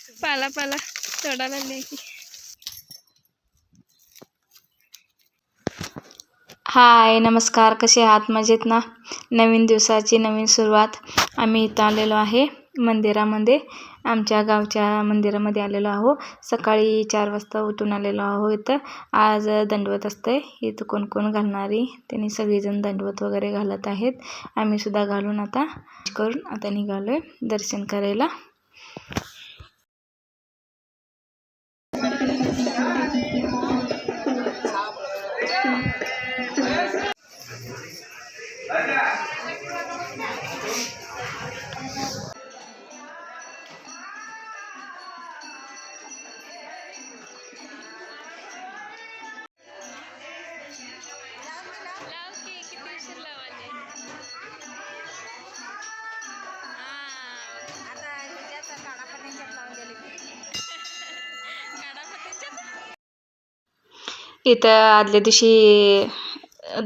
पाला पाला तोडायला लागले की. हाय नमस्कार, कसे आहात? मजेत ना? नवीन दिवसाची नवीन सुरुवात. आम्ही इथं आलेलो आहे मंदिरामध्ये, आमच्या गावच्या मंदिरामध्ये आलेलो आहो. सकाळी 4 वाजता उठून आलेलो आहो. इथं आज दंडवत असते. इथं कोण कोण घालणारी त्यांनी सगळेजण दंडवत वगैरे घालत आहेत. आम्ही सुद्धा घालून आता निघालोय दर्शन करायला. इथं आदल्या दिवशी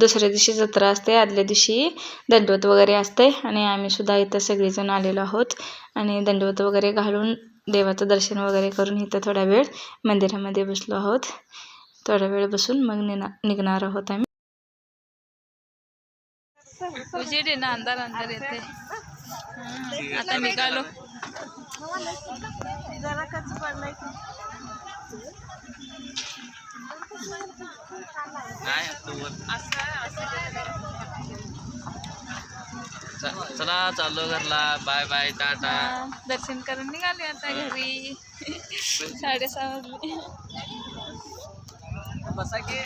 दुसऱ्या दिवशी जत्रा असते, आदल्या दिवशी दंडवत वगैरे असते आणि आम्ही सुद्धा इथं सगळेजण आलेलो आहोत आणि दंडवत वगैरे घालून देवाचं दर्शन वगैरे करून इथं थोडा वेळ मंदिरामध्ये बसलो आहोत. थोडा वेळ बसून मग निघणार आहोत आम्ही. उजेड आहे ना, अंधार अंधार येते. आता निघालो. जरा कच पडलाय. चला चाललो घरला. Bye bye Tata. दर्शन करून निघाले आता घरी. 6:30 वाजले. बसा की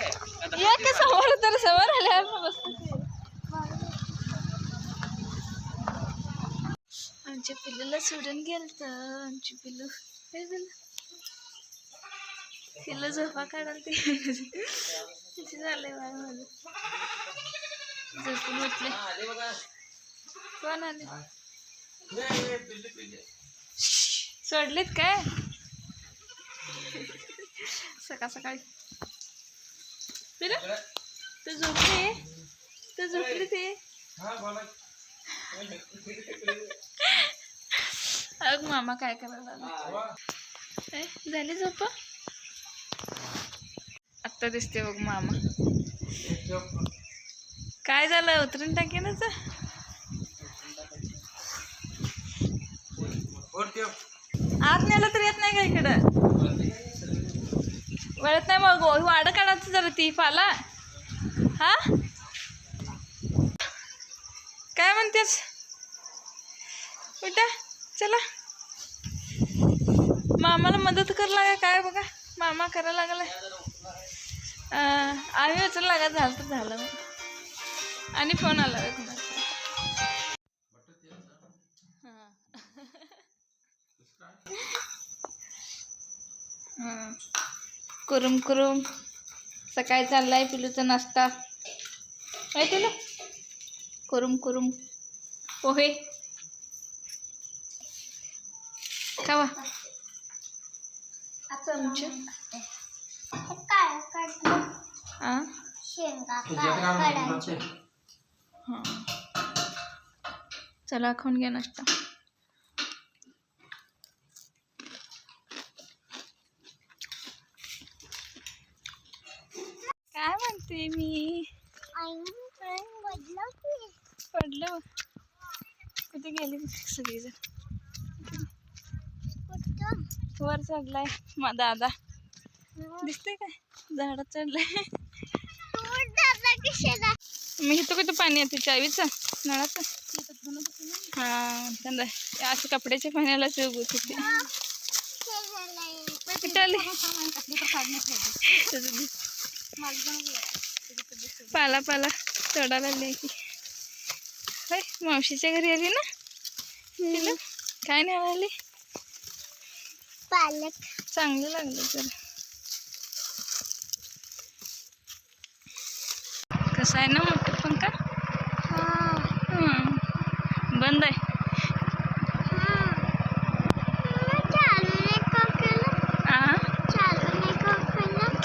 समोर तर समोर आल्यावर बसतो. आमच्या पिल्लूला सोडून गेलत. आमची पिल्लू पिल्लू झोपा काढाल ते किती झालंय बाय माझं. झोपून उठले. कोण आले? सोडलेत काय सकाळ सकाळी? पिल्लू तू झोपली? तू झोपली ते? अग मामा काय करायला लागले? झाली झोप? आत्ता दिसते बघ मामा. काय झालं? उतरून टाकेनच. आत नेलं तर येत नाही का इकडं? वळत नाही मग वाडं काढायचं जरा ती पाला. हा काय म्हणतेस? उठा चला. मामाला मदत कर लागा काय बघा. मामा करायला लागलाय. आम्ही उचल लागा झालं तर झालं मग. आणि फोन आला कुरुम कुरुम. सकाळी चाललाय पिलूचा नाश्ता. काय पिलू? कुरुम कुरुम पोहे खावा. चमचे चला खाऊन घ्या नाश्ता. काय म्हणते मी? पडलं कुठे गेली सगळीजण? वर चढलाय मा दादा. दिसतंय काय? झाडात चढलाय. मी इथं कुठं पाणी येते चावीचं नळाचं? हा त्यांना असं कपड्याच्या पाण्यालाच उगवत होते. पाला पाला तोडायला लागले की. होय मावशीच्या घरी आली ना? तिला काय नाही आली? पालक चांगलं लागलं जरा. कसा आहे ना मोठा पंखा? बंद आहे.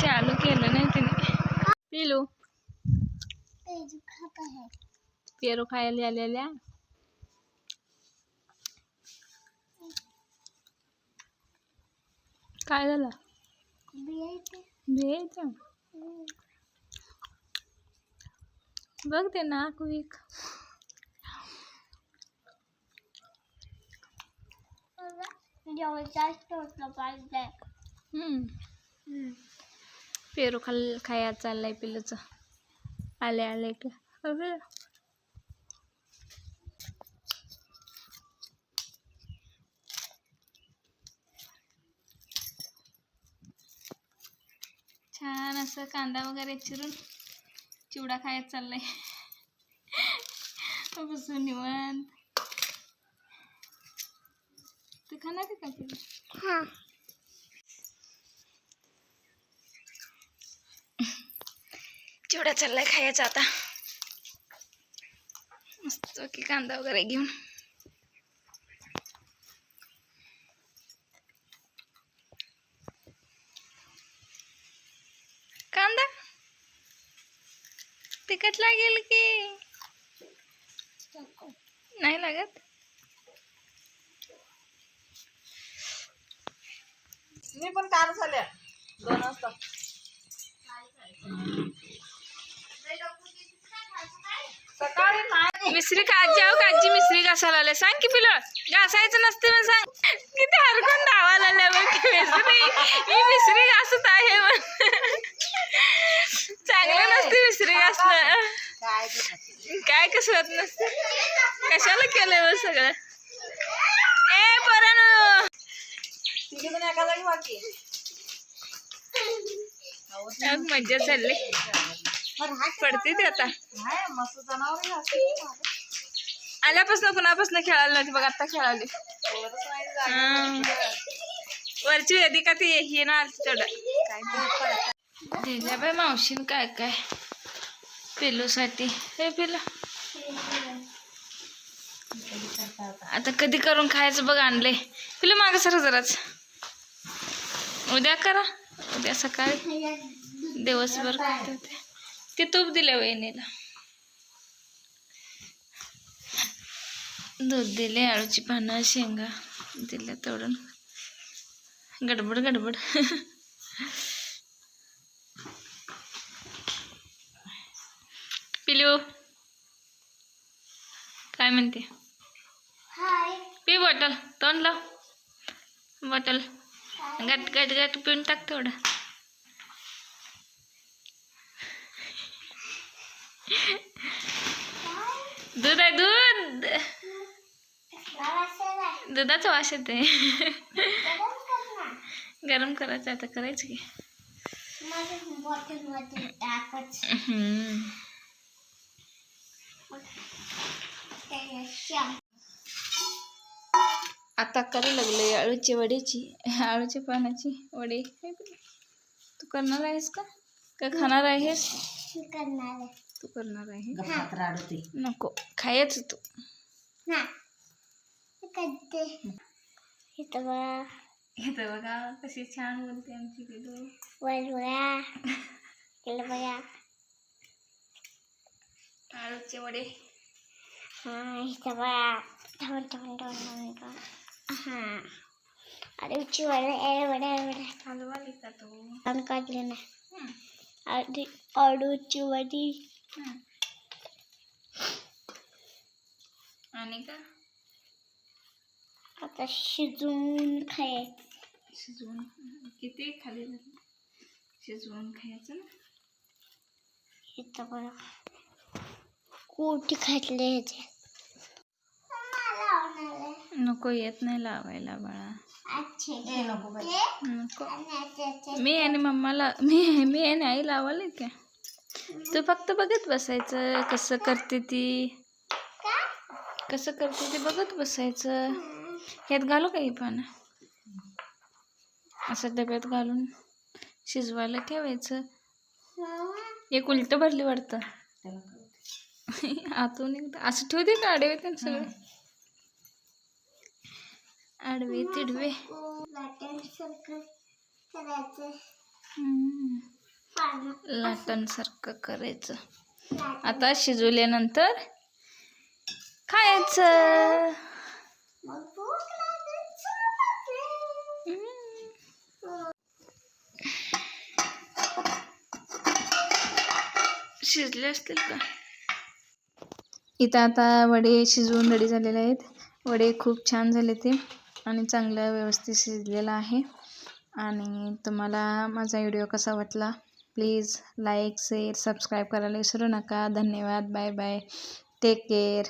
चालू केलं नाही तिने. पिलू पेरू खायला आलेल्या. काय झालं? बियायचं बघ ते नाक वीक. पेरू खाया चाललाय पिल्लूचं. आले आले का अरे छान असं कांदा वगैरे चिरून चिवडा खायला चाललाय. बसून निवांत. तू खाणार आहे का पिल्लू? चिवडा चाललाय खायचा आता. मस्त की कांदा वगैरे घेऊन. कांदा तिखट लागेल की नाही लागत? मी पण कार झाल्या 2 वाजता. सकाळी नाही. मिसरी काजी आहो काजी मिसरी घासायला आले. सांग की पिलं घासायचं नसते मग सांग. किती हरकून धावायला आल्या बघ की मिसरी. मी मिसरी घासत आहे मग. चांगलं नसते मिसरी घासणं. काय कसं होत नसते. कशाला केलंय मग सगळं. ए पोरांनो तिघी जण एका जागी बाकी. मज्जा चालली. पडते ते आता. मस्त जनावर आल्यापासून कुणापासून खेळायला नव्हती बघ आता खेळाली. वरची वेदिका ती ही ना आली तेवढं दिल्या बाय मावशीन काय काय पिलूसाठी. हे पिलं आता कधी करून खायचं बघ आणलंय. पिलं मागं सर जराच. उद्या करा. उद्या सकाळी दिवसभर करते ते तूप दिल्या वहिनीला. दूध दिले आळूची पानं शेंगा दिल्या तोडून. गडबड गडबड. पिलू काय म्हणते? पी बॉटल तोंड लाव. बॉटल गट गट गट पिऊन टाक थोडं. दूध आहे दूध. दुधाचा वास येते. गरम करायचं आता करायचं की. आता करायला लागले आळूची वडीची आळूच्या पानाची वडी. तू करणार आहेस का खाणार आहेस? तू करणार आहे. नको खायच तू. इथं बघा कशी छान बोलते आमची पिलू. आळूचे वडे. आळूची वडे हलवा लिहिता तो काढले ना. आळूची वडी आणि का आता शिजवून खायचं. शिजवून किती खाली झाली. शिजवून खायचं ना. इथं बघा कोटी खातले ह्याचे. नको येत नाही लावायला बाळा. नको. मी आणि मम्माला मी आणि आई लावायला का. तू फक्त बघत बसायचं कसं करते ती. कसं करते ते बघत बसायचं. ह्यात घालू का ही पानं असं डब्यात घालून शिजवायला ठेवायचं. एक उलट भरली वाटतं. आतून एकदा असं ठेवू दे का आडवे ते सगळे. आडवे तिडवे लाटांसारखं करायचं. आता शिजवल्यानंतर खायचं. शिजले असतील का? इथं आता वडे शिजवून रेडी झालेले आहेत. वडे खूप छान झाले ते आणि चांगलं व्यवस्थित शिजलेलं आहे. आणि तुम्हाला माझा व्हिडिओ कसा वाटला प्लीज लाईक शेअर सबस्क्राईब करायला विसरू नका. धन्यवाद. Bye bye. Take care.